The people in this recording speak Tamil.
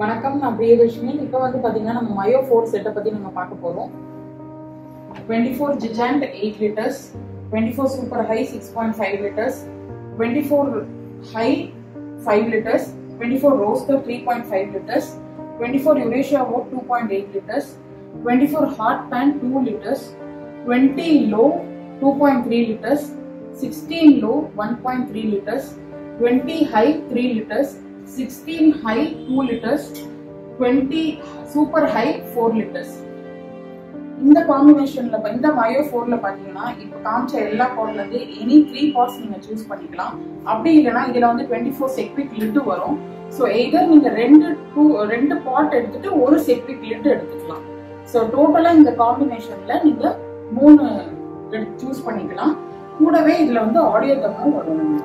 வணக்கம், நான் பிரியதர்ஷினி. இப்போ வந்து பார்த்தீங்கன்னா நம்ம மயோ 4 செட்டை பற்றி நம்ம பார்க்க போகிறோம். 24 Gigant 8 liters, 24 Super High 6.5 liters, 24 High 5 liters, 24 Roaster 3.5 liters, 24 Eurasia Oak 2.8 liters, 24 Hot Pan 2 liters, 20 Low 2.3 liters, 16 Low 1.3 liters, 20 High 3 liters, 16 High 2 liters, 20 Super High 4 liters. இந்த காம்பினேஷன்ல இந்த மயோ 4ல பாத்தீங்கன்னா இப்போ காமிச்ச எல்லா பாட்ல இருந்து எனி 3 பாட்ஸ் நீங்க சூஸ் பண்ணிக்கலாம். அப்படி இல்லைன்னா இதுல வந்து 24 செக்விக் லிட் வரும். ஸோ எய்தர் நீங்க ரெண்டு பாட் எடுத்துட்டு ஒரு செக்விக் லிட் எடுத்துக்கலாம். ஸோ டோட்டலா இந்த காம்பினேஷன்ல நீங்க 3 சூஸ் பண்ணிக்கலாம். கூடவே இதுல வந்து ஆடியோ தம்மும் வரும்.